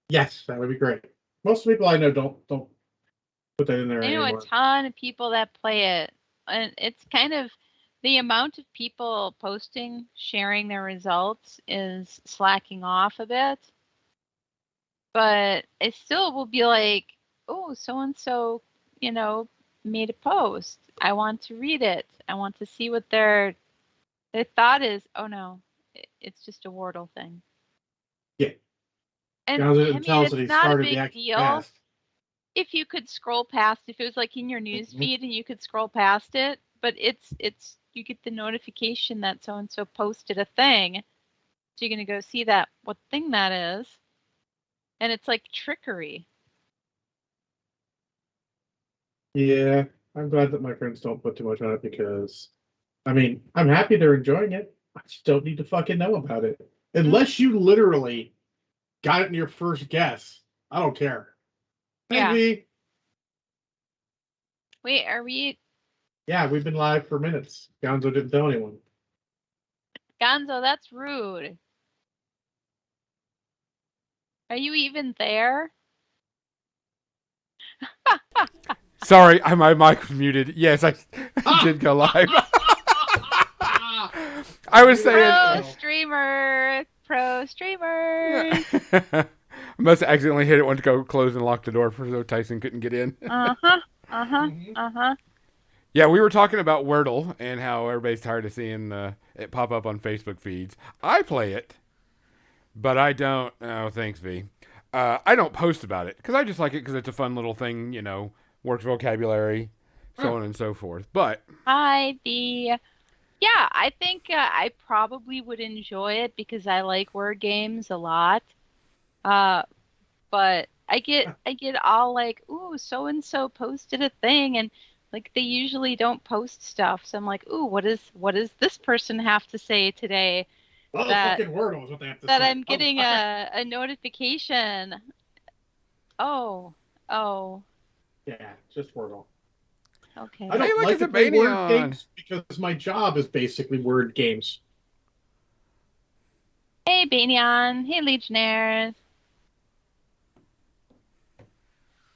Yes, that would be great. Most people I know don't put that in there I know a anymore. ton of people that play it, and it's kind of the amount of people posting, sharing their results is slacking off a bit. But it still will be like, oh, so and so, made a post. I want to read it. I want to see what their thought is. Oh no, it's just a Wordle thing. Yeah. And Now I it mean, tells that it's he not a started the big actual deal cast. if you could scroll past. If it was like in your news feed and you could scroll past it, but it's you get the notification that so and so posted a thing, so you're gonna go see that what thing that is, and it's like trickery. Yeah, I'm glad that my friends don't put too much on it because, I mean, I'm happy they're enjoying it. I just don't need to fucking know about it. Unless you literally got it in your first guess. I don't care. Hey, Yeah. V. Wait, are we? Yeah, we've been live for minutes. Gonzo didn't tell anyone. Gonzo, that's rude. Are you even there? Sorry, my mic was muted. Yes, I did go live. I was saying. Pro streamer. I must have accidentally hit it when to go close and lock the door so Tyson couldn't get in. Yeah, we were talking about Wordle and how everybody's tired of seeing it pop up on Facebook feeds. I play it, but I don't. Oh, thanks, V. I don't post about it because I just like it because it's a fun little thing, works vocabulary, so on and so forth. But hi, V. Yeah, I think I probably would enjoy it because I like word games a lot. But I get all like, ooh, so and so posted a thing, and like they usually don't post stuff. So I'm like, ooh, what does this person have to say today? Well, That fucking Wordle is what they have to that say. I'm getting a notification. Oh, oh, Yeah, just Wordle. okay. I don't look, like it's to a play word Banyan. games because my job is basically word games. Hey, Banyan. Hey, Legionnaires.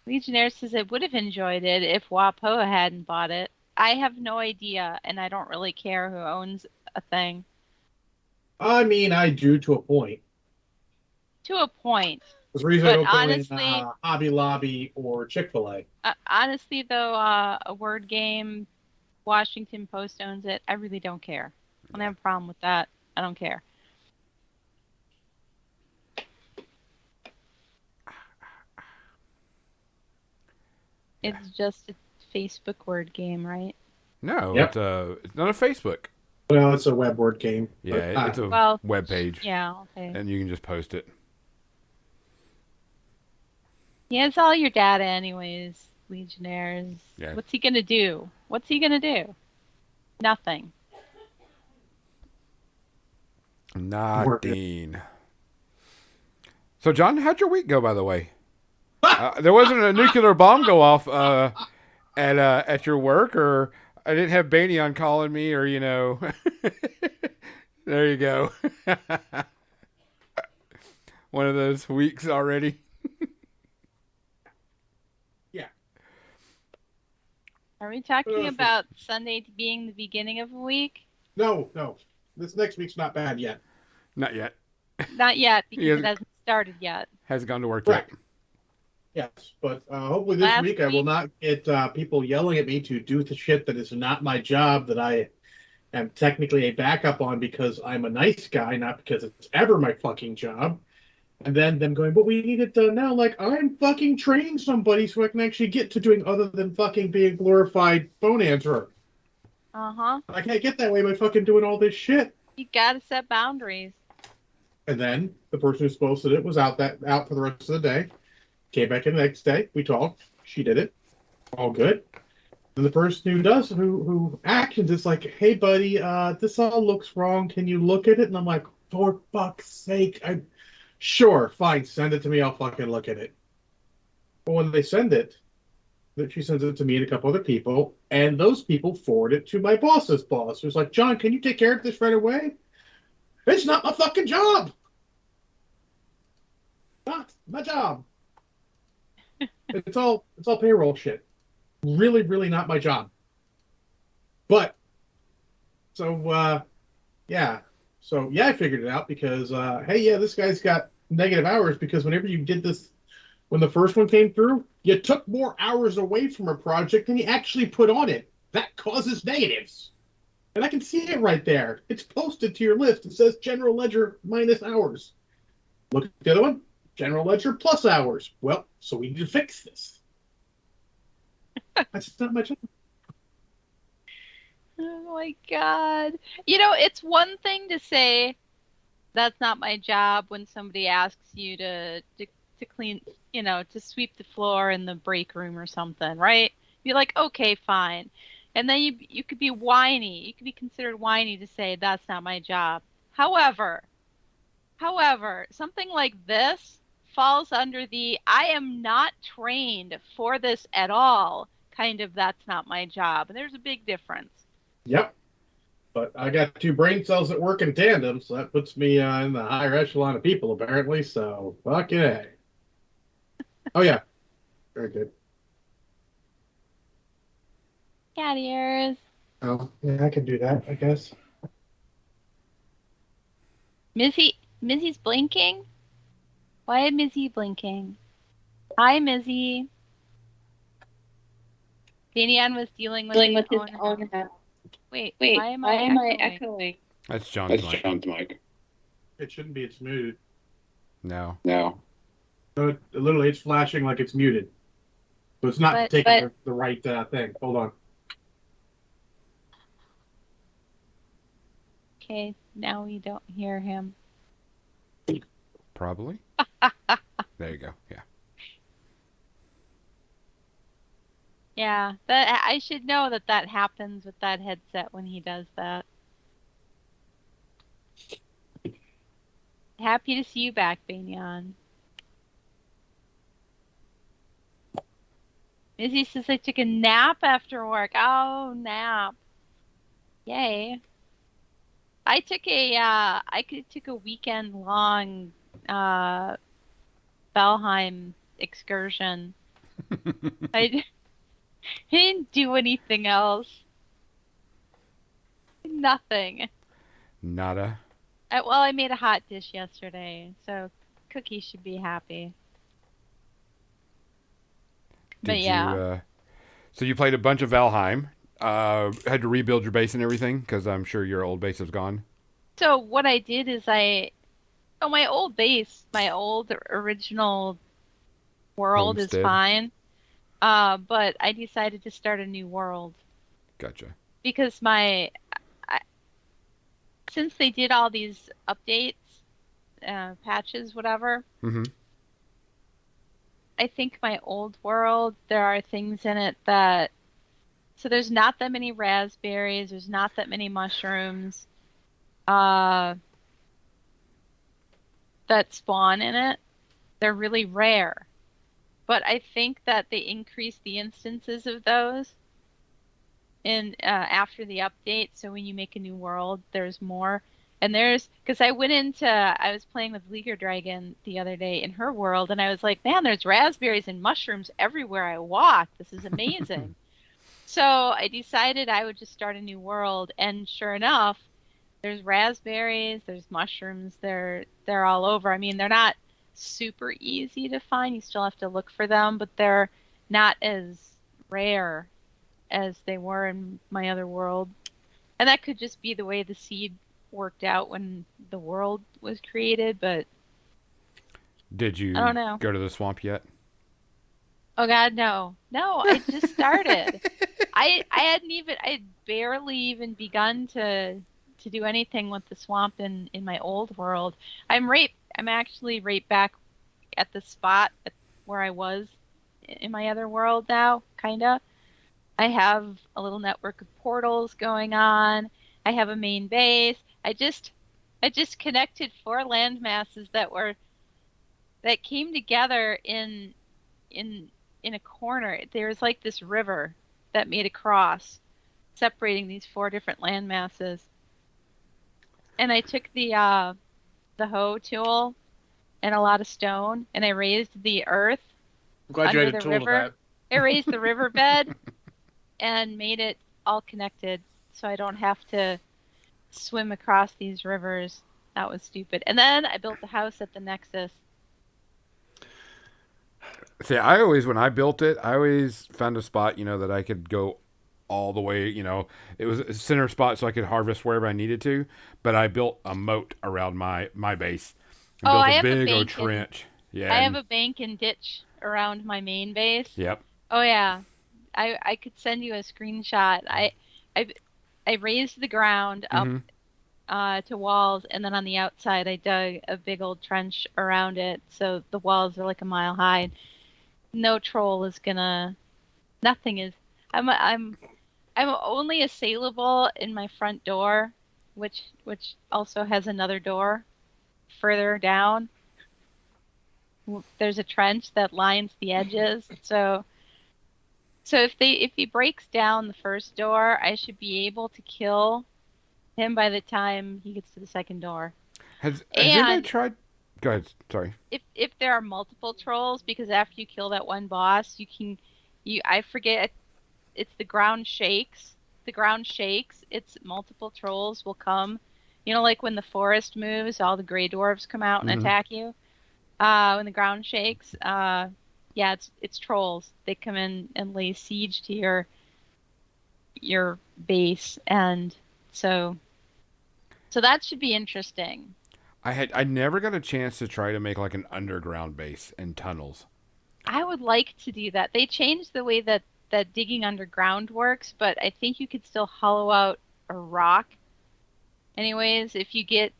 Legionnaire says I would have enjoyed it if Wapo hadn't bought it. I have no idea, and I don't really care who owns a thing. I mean, I do to a point. To a point. There's a reason I But don't go in honestly, Hobby Lobby or Chick-fil-A. honestly though, a word game, Washington Post owns it. I really don't care. I don't have a problem with that. I don't care. Yeah. It's just a Facebook word game, right? No, Yep. it's not a Facebook. Well, it's a web word game. Yeah, But, it's a web page. Yeah, okay. And you can just post it. Yeah, it's all your data anyways, Legionnaires. Yeah. What's he gonna do? What's he gonna do? Nothing. Nothing. So, John, how'd your week go, by the way? There wasn't a nuclear bomb go off at your work, or I didn't have Banyan calling me, or there you go. One of those weeks already. Yeah. Are we talking about Sunday being the beginning of a week? No. This next week's not bad yet. Not yet. Not yet, because it hasn't started yet. Hasn't gone to work Correct. yet. Yes, but hopefully this week I will not get people yelling at me to do the shit that is not my job that I am technically a backup on because I'm a nice guy, not because it's ever my fucking job. And then them going, but we need it done now. Like, I'm fucking training somebody so I can actually get to doing other than fucking being a glorified phone answerer. I can't get that way by fucking doing all this shit. You gotta set boundaries. And then the person who's supposed to do it was out for the rest of the day. Came back in the next day. We talked. She did it. All good. And the person who actions is like, hey buddy, this all looks wrong. Can you look at it? And I'm like, for fuck's sake, sure, fine, send it to me. I'll fucking look at it. But when they send it, she sends it to me and a couple other people, and those people forward it to my boss's boss, who's like, John, can you take care of this right away? It's not my fucking job. Not my job. It's all payroll shit. Really, really not my job. But yeah. So yeah, I figured it out because hey, yeah, this guy's got negative hours because whenever you did this, when the first one came through, you took more hours away from a project than you actually put on it. That causes negatives. And I can see it right there. It's posted to your list. It says General Ledger minus hours. Look at the other one, General Ledger plus hours. Well, so we need to fix this. That's not my job. Oh my God. It's one thing to say that's not my job when somebody asks you to clean, to sweep the floor in the break room or something, right? You're like, okay, fine. And then you could be whiny. You could be considered whiny to say that's not my job. However, something like this falls under the I am not trained for this at all kind of that's not my job. And there's a big difference. Yep. But I got two brain cells that work in tandem, so that puts me in the higher echelon of people, apparently. So, fucking A. Oh, yeah. Very good. Cat ears. Oh, yeah, I can do that, I guess. Missy's blinking? Why is Missy blinking? Hi, Missy. Danian was dealing with his own house. Wait, why am I echoing? That's John's mic. mic. It shouldn't be. It's muted. No. No. So literally, it's flashing like it's muted. So it's not taking the right thing. Hold on. Okay, now we don't hear him. Probably. There you go. Yeah. Yeah, that I should know that happens with that headset when he does that. Happy to see you back, Banyan. Missy says I took a nap after work. Oh, nap. Yay. I took a weekend long Valheim excursion. I didn't do anything else. Nothing. Nada. Well, I made a hot dish yesterday, so Cookie should be happy. But yeah. So you played a bunch of Valheim. Had to rebuild your base and everything because I'm sure your old base is gone. So what I did is my old base, my old original world Homestead. is fine. But I decided to start a new world. Gotcha. Because since they did all these updates, patches, whatever, Mm-hmm. I think my old world, there are things in it so there's not that many raspberries, there's not that many mushrooms, that spawn in it. They're really rare. But I think that they increased the instances of those after the update. So when you make a new world, there's more. And because I was playing with Leaguer Dragon the other day in her world, and I was like, man, there's raspberries and mushrooms everywhere I walk. This is amazing. So I decided I would just start a new world, and sure enough, there's raspberries, there's mushrooms, they're all over. I mean, they're not super easy to find. You still have to look for them, but they're not as rare as they were in my other world. And that could just be the way the seed worked out when the world was created, but Did you I don't know. go to the swamp yet? Oh God, no. No, I just started. I had barely even begun to do anything with the swamp in my old world. I'm actually right back at the spot where I was in my other world now, kinda. I have a little network of portals going on. I have a main base. I just connected 4 land masses that came together in a corner. There was like this river that made a cross separating these 4 different land masses. And I took the hoe tool and a lot of stone, and I raised the earth I'm glad you under had a the tool to river. that. I raised the riverbed and made it all connected so I don't have to swim across these rivers. That was stupid. And then I built the house at the Nexus. See, I always, when I built it, I always found a spot, that I could go all the way, it was a center spot so I could harvest wherever I needed to. But I built a moat around my base and Oh, built I a have a big old bank and trench. Yeah. I have And, a bank and ditch around my main base. yep. Oh yeah. I could send you a screenshot. I I raised the ground up Hmm. to walls, and then on the outside I dug a big old trench around it, so the walls are like a mile high. No troll is gonna. Nothing is. I'm only assailable in my front door, which also has another door further down. There's a trench that lines the edges, so if he breaks down the first door, I should be able to kill him by the time he gets to the second door. Has anybody And tried? Go ahead. Sorry. if there are multiple trolls, because after you kill that one boss, I forget, it's the ground shakes. The ground shakes. It's multiple trolls will come. Like when the forest moves, all the gray dwarves come out and Hmm. attack you. When the ground shakes, yeah, it's trolls. They come in and lay siege to your base, and so that should be interesting. I never got a chance to try to make like an underground base and tunnels. I would like to do that. They changed the way that digging underground works, but I think you could still hollow out a rock. Anyways, if you get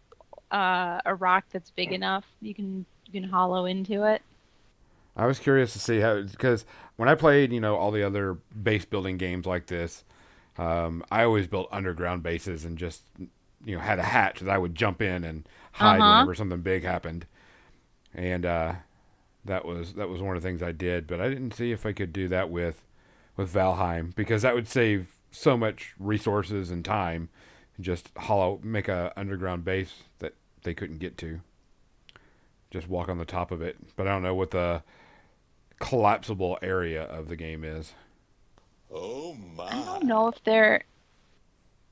a rock that's big enough, you can hollow into it. I was curious to see how, because when I played, all the other base building games like this, I always built underground bases and just, had a hatch that I would jump in and hide Uh-huh. whenever something big happened. And that was one of the things I did, but I didn't see if I could do that with Valheim because that would save so much resources and time. Just make a underground base that they couldn't get to. Just walk on the top of it. But I don't know what the collapsible area of the game is. Oh I don't my. know if they're.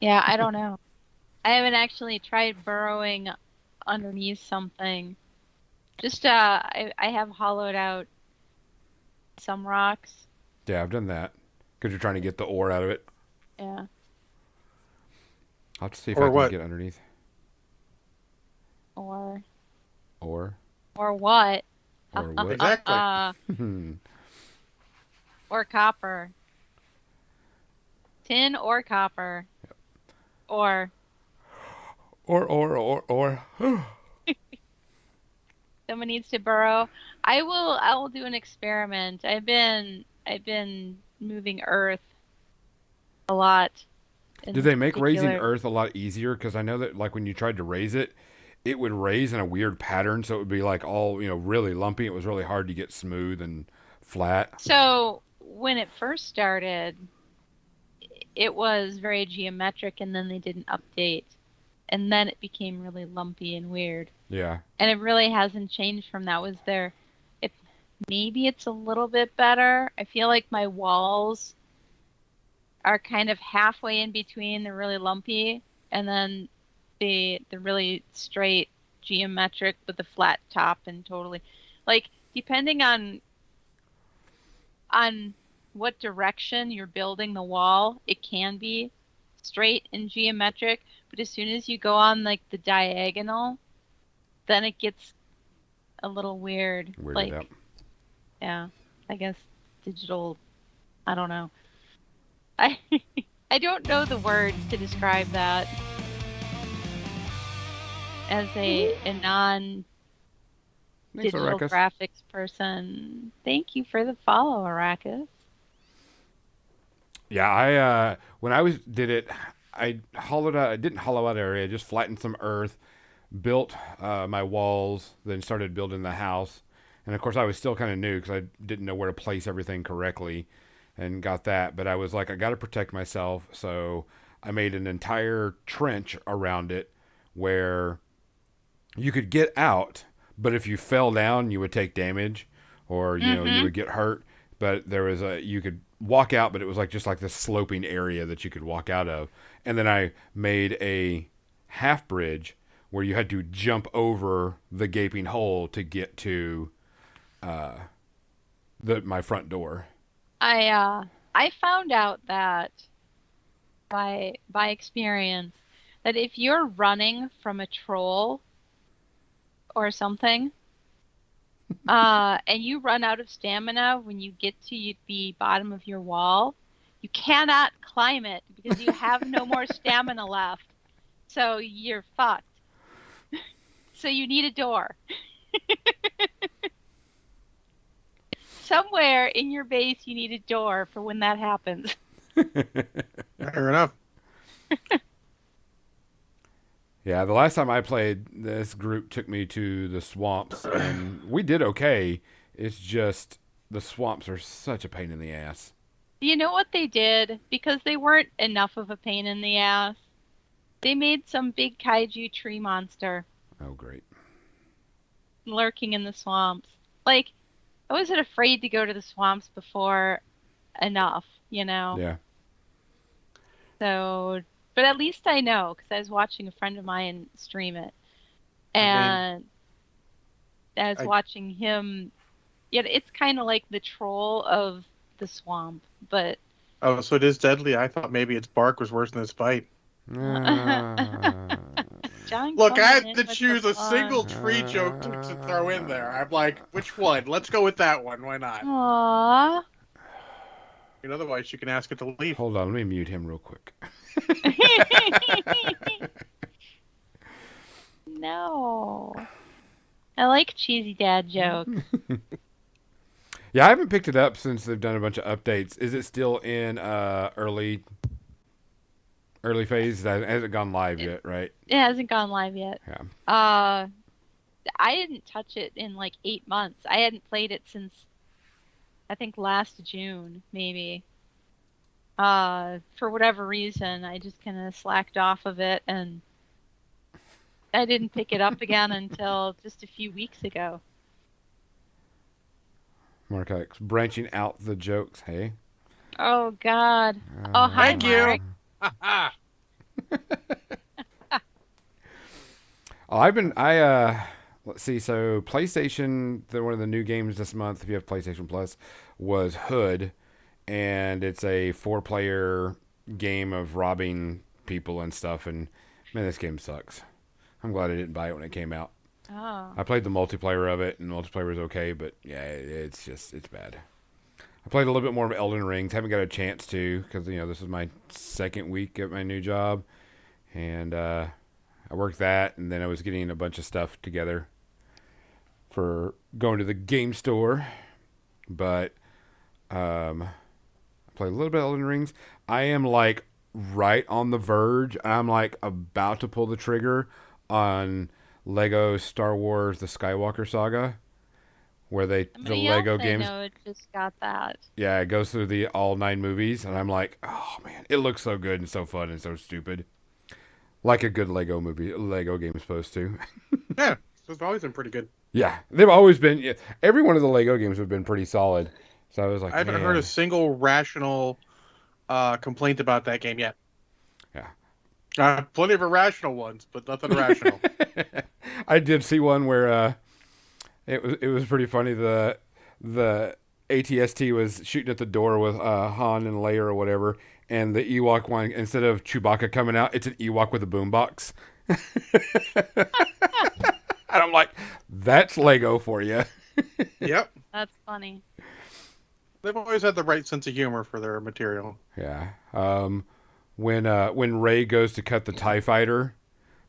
Yeah, I don't know. I haven't actually tried burrowing underneath something. Just I have hollowed out some rocks. Yeah, I've done that because you're trying to get the ore out of it. Yeah. I'll have to see if I Or can what? get underneath Or ore or what? or wood. Exactly. Or copper. Tin or copper. Or or. someone needs to burrow. I will do an experiment. I've been moving earth a lot Did in they make raising particular. Earth a lot easier? Because I know that like when you tried to raise it, it would raise in a weird pattern, so it would be like all really lumpy. It was really hard to get smooth and flat. So when it first started, it was very geometric, and then they did an update, and then it became really lumpy and weird. Yeah. And it really hasn't changed from that. Was there? It maybe it's a little bit better. I feel like my walls are kind of halfway in between the really lumpy and then the really straight geometric with the flat top and totally like depending on what direction you're building the wall, it can be straight and geometric, but as soon as you go on like the diagonal, then it gets a little weird. Weirded Like, up. yeah, I guess digital, I don't know. I I don't know the words to describe that as a non-digital Thanks, Arrakis. graphics person. Thank you for the follow, Arrakis. Yeah, I when I was did it, I hollowed out. I didn't hollow out area. I just flattened some earth, built my walls, then started building the house. And of course, I was still kind of new because I didn't know where to place everything correctly, and got that. But I was like, I got to protect myself, so I made an entire trench around it where you could get out, but if you fell down, you would take damage, or you would get hurt. But there was you could walk out, but it was like just like this sloping area that you could walk out of. And then I made a half bridge where you had to jump over the gaping hole to get to my front door. I found out that by experience that if you're running from a troll or something, and you run out of stamina when you get to the bottom of your wall, you cannot climb it because you have no more stamina left. So you're fucked. So you need a door. Somewhere in your base, you need a door for when that happens. Fair enough. Yeah, the last time I played, this group took me to the swamps, and we did okay. It's just the swamps are such a pain in the ass. You know what they did? Because they weren't enough of a pain in the ass. They made some big kaiju tree monster Oh, great. lurking in the swamps. Like, I wasn't afraid to go to the swamps before enough, Yeah. So, but at least I know because I was watching a friend of mine stream it, and I was watching him. Yeah, it's kind of like the troll of the swamp, but Oh, so it is deadly. I thought maybe its bark was worse than its bite. John Look, I coming had in to with choose the a single fun. tree joke to throw in there. I'm like, which one? Let's go with that one. Why not? Aww. Otherwise, you can ask it to leave. Hold on, let me mute him real quick. No. I like cheesy dad jokes. Yeah, I haven't picked it up since they've done a bunch of updates. Is it still in early phase? It hasn't gone live yet, right? It hasn't gone live yet. Yeah. I didn't touch it in like 8 months. I hadn't played it since I think last June, maybe. For whatever reason, I just kind of slacked off of it, and I didn't pick it up again until just a few weeks ago. Mark X, branching out the jokes, hey? Oh, God. Oh, hi, Thank you. Mark. Let's see, so PlayStation, one of the new games this month, if you have PlayStation Plus, was Hood, and it's a 4-player game of robbing people and stuff, and man, this game sucks. I'm glad I didn't buy it when it came out. Oh. I played the multiplayer of it, and the multiplayer was okay, but yeah, it's bad. I played a little bit more of Elden Rings. Haven't got a chance to, because this is my second week at my new job, and I worked that, and then I was getting a bunch of stuff together for going to the game store. But I played a little bit of Elden Rings. I am like right on the verge. I'm like about to pull the trigger on Lego Star Wars: The Skywalker Saga, where the Lego games. I know it just got that. Yeah, it goes through the all 9 movies, and I'm like, oh man, it looks so good and so fun and so stupid, like a good Lego game is supposed to. Yeah, it's always been pretty good. Yeah, they've always been. Yeah, every one of the Lego games have been pretty solid. So I was like, I haven't heard a single rational complaint about that game yet. Yeah. Plenty of irrational ones, but nothing rational. I did see one where it was pretty funny. The ATST was shooting at the door with Han and Leia or whatever, and the Ewok one, instead of Chewbacca coming out, it's an Ewok with a boombox. And I'm like, that's Lego for you. Yep. That's funny. They've always had the right sense of humor for their material. Yeah. When Rey goes to cut the TIE fighter,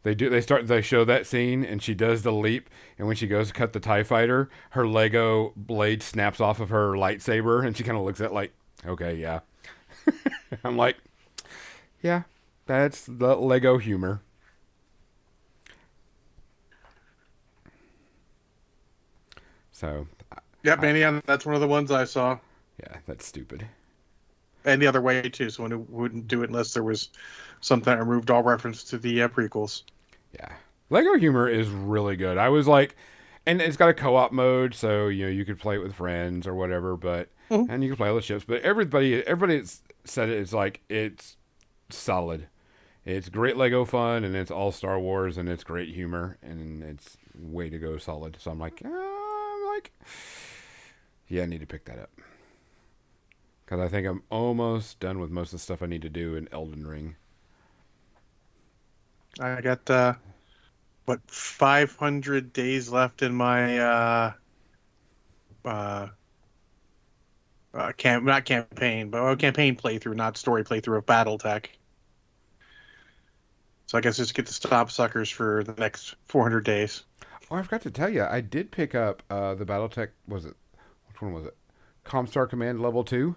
they show that scene, and she does the leap, and when she goes to cut the TIE fighter, her Lego blade snaps off of her lightsaber, and she kind of looks at it like, okay, yeah. I'm like, yeah, that's the Lego humor. So. Yep, Manion, that's one of the ones I saw. Yeah, that's stupid. And the other way, too, so one wouldn't do it unless there was something that removed all reference to the prequels. Yeah. Lego humor is really good. I was like, And it's got a co-op mode, so you could play it with friends or whatever. But Mhm. and you can play all the ships. But everybody that's said it is like it's solid. It's great Lego fun, and it's all Star Wars, and it's great humor, and it's way to go solid. So yeah, I need to pick that up because I think I'm almost done with most of the stuff I need to do in Elden Ring. I got 500 days left in my uh not campaign, but campaign playthrough, not story playthrough of BattleTech. So I guess just get the stop suckers for the next 400 days. Oh, I forgot to tell you, I did pick up the BattleTech. Was it which one was it? Comstar Command Level 2.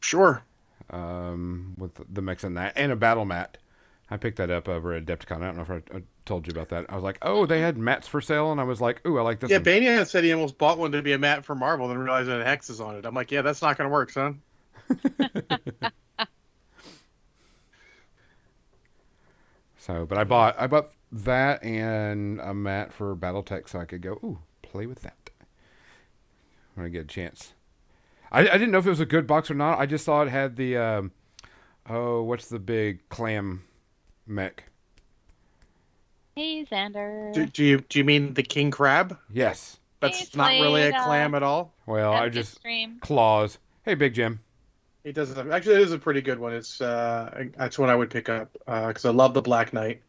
Sure. With the mix in that and a battle mat. I picked that up over at Adepticon. I don't know if I told you about that. I was like, oh, they had mats for sale, and I was like, ooh, I like this Yeah, one. Banyan said he almost bought one to be a mat for Marvel, then realized it had hexes on it. I'm like, yeah, that's not going to work, son. So, but I bought that and a mat for BattleTech so I could go, ooh, play with that when I get a chance. I didn't know if it was a good box or not. I just saw it had the what's the big clam mech? Hey, Xander. Do you mean the king crab? Yes. That's He's not really a played, clam at all. Well, I Epic just stream. claws. Hey, Big Jim. It doesn't. Actually, it is a pretty good one. It's that's one I would pick up because I love the Black Knight.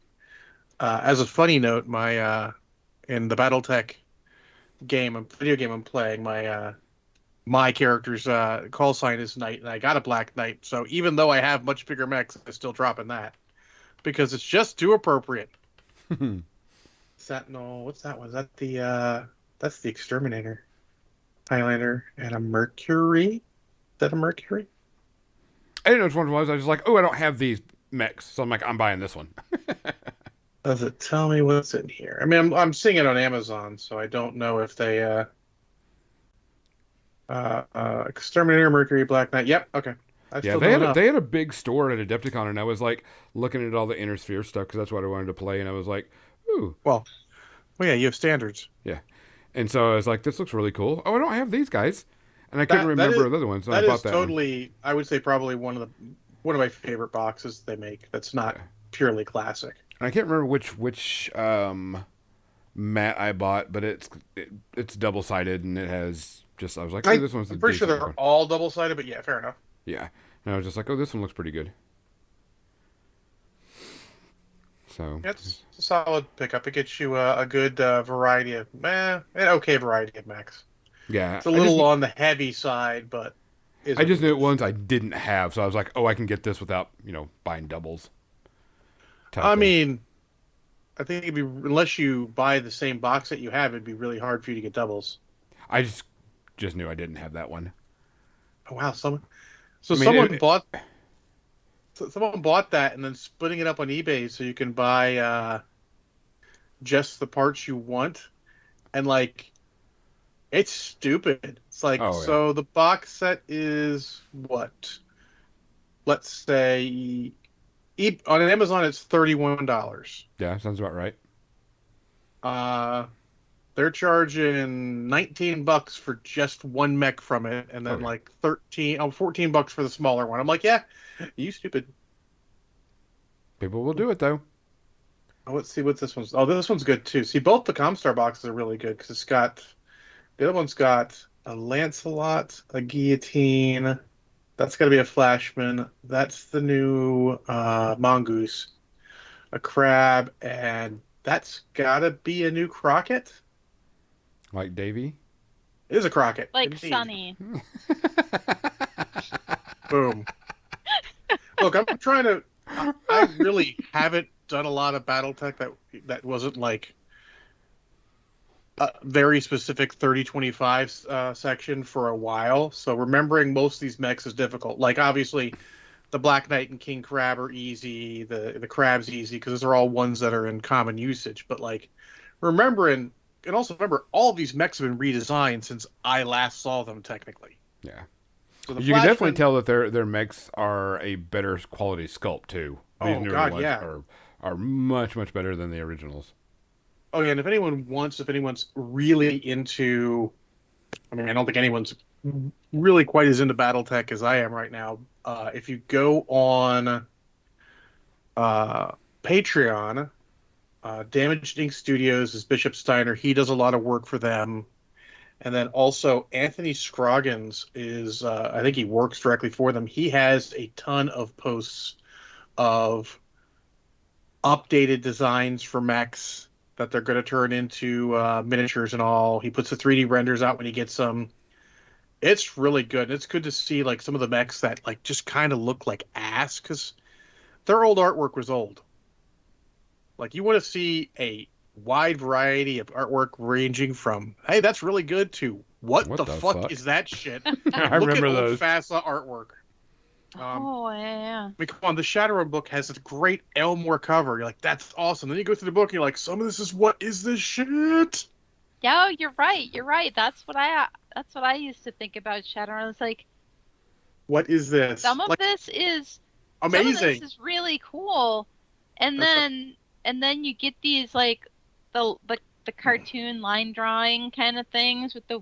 As a funny note, my in the BattleTech video game I'm playing, my character's call sign is Knight, and I got a Black Knight. So even though I have much bigger mechs, I'm still dropping that because it's just too appropriate. Sentinel, what's that one? Is that that's the Exterminator, Highlander, and a Mercury. Is that a Mercury? I didn't know which one it was. I was like, oh, I don't have these mechs, so I'm like, I'm buying this one. Does it tell me what's in here? I mean, I'm seeing it on Amazon, so I don't know if they Exterminator, Mercury, Black Knight. Yep, okay. I Yeah, still don't know. they had a big store at Adepticon, and I was like looking at all the Inner Sphere stuff because that's what I wanted to play, and I was like, ooh, Well, yeah, you have standards. yeah. And so I was like, this looks really cool. Oh, I don't have these guys, and I couldn't remember the other ones, so I That bought is that one. totally, I would say, probably one of my favorite boxes they make. That's not Yeah. purely classic. And I can't remember which mat I bought, but it's double sided, and it has just. I was like, oh, this one's I'm pretty sure decent they're one. all double sided, but yeah, fair enough. Yeah, and I was just like, oh, this one looks pretty good. So Yeah, it's a solid pickup. It gets you a good variety of, an okay variety of mechs. yeah, It's a little on the heavy side, but I just knew it ones I didn't have, so I was like, oh, I can get this without buying doubles. I mean, I think it'd be, unless you buy the same box that you have, it'd be really hard for you to get doubles. I just knew I didn't have that one. Oh wow, someone bought that and then splitting it up on eBay so you can buy just the parts you want, and like it's stupid. It's like, Oh, yeah. so the box set is what? Let's say on Amazon it's $31. Yeah, sounds about right. They're charging $19 for just one mech from it, and then Okay. like $14 for the smaller one. I'm like, yeah, you stupid. People will do it though. Oh, let's see what this one's. Oh, this one's good too. See, both the Comstar boxes are really good because the other one's got a Lancelot, a Guillotine. That's got to be a Flashman. That's the new Mongoose, a Crab, and that's got to be a new Crockett. Like Davy. It is a Crockett. Like indeed. Sunny. Boom. Look, I'm trying to. I really haven't done a lot of BattleTech that wasn't like a very specific 3025 section for a while. So remembering most of these mechs is difficult. Like obviously, the Black Knight and King Crab are easy. The Crab's easy because those are all ones that are in common usage. But like remembering, and also remember, all of these mechs have been redesigned since I last saw them. Technically, Yeah. so the You can definitely Flashman- tell that their mechs are a better quality sculpt too. These Oh, newer God, ones yeah. are much better than the originals. Oh yeah, and if anyone's really into, I mean, I don't think anyone's really quite as into BattleTech as I am right now. If you go on uh, Patreon, Damaged Ink Studios is Bishop Steiner. He does a lot of work for them. And then also Anthony Scroggins is, I think he works directly for them. He has a ton of posts of updated designs for mechs that they're going to turn into miniatures and all. He puts the 3D renders out when he gets them. It's really good. It's good to see like some of the mechs that like just kind of look like ass because their old artwork was old. Like you want to see a wide variety of artwork ranging from, hey, that's really good to what What the the fuck fuck? is that shit? I Look at remember old those. FASA artwork. Oh yeah. I mean, come on, the Shadowrun book has a great Elmore cover. You're like, that's awesome. Then you go through the book, and you're like, some of this is what is this shit? Yeah, oh, you're right. You're right. That's what I used to think about Shadowrun. It's like What is this? some of Like, this is some of this amazing. is really cool. And That's like, then and then you get these like the cartoon line drawing kind of things with the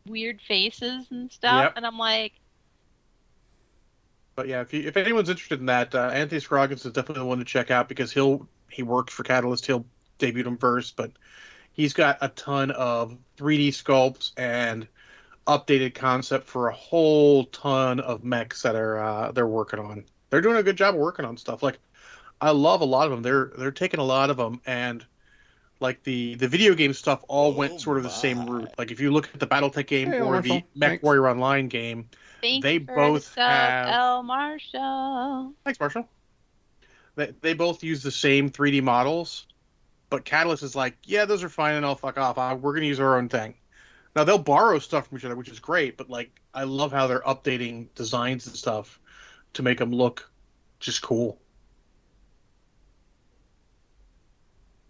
weird faces and stuff. yep. And I'm like, But yeah, if anyone's interested in that, Anthony Scroggins is definitely the one to check out because he works for Catalyst. He'll debut him first, but he's got a ton of 3D sculpts and updated concept for a whole ton of mechs that are they're working on. They're doing a good job of working on stuff. Like I love a lot of them. They're taking a lot of them and like the video game stuff all went Oh sort of the same my. route. Like if you look at the BattleTech game Hey, or Marshall. the Mech Thanks. Warrior Online game, thank they you for the both sub, have. L Marshall. Thanks, Marshall. They both use the same 3D models, but Catalyst is like, yeah, those are fine and all fuck off. We're gonna use our own thing. Now they'll borrow stuff from each other, which is great, but like I love how they're updating designs and stuff to make them look just cool.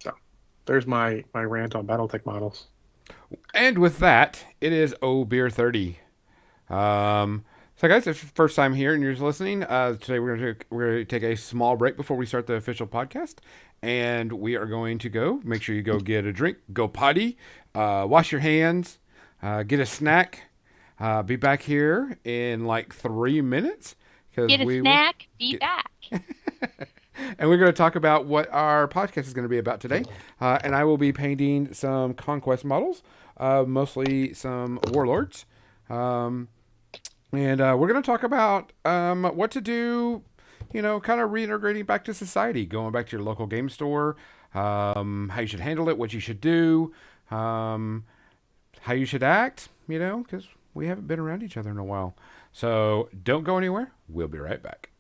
So there's my rant on BattleTech models. And with that, it is Oh Beer 30. So guys, if it's your first time here and you're just listening, today we're gonna take a small break before we start the official podcast, and we are going to go. Make sure you go get a drink, go potty, wash your hands, get a snack. Be back here in like 3 minutes because Get a we snack, be get- back. and we're going to talk about what our podcast is going to be about today. And I will be painting some conquest models, mostly some warlords. And we're going to talk about what to do, kind of reintegrating back to society, going back to your local game store, how you should handle it, what you should do, how you should act, because we haven't been around each other in a while. So don't go anywhere. We'll be right back.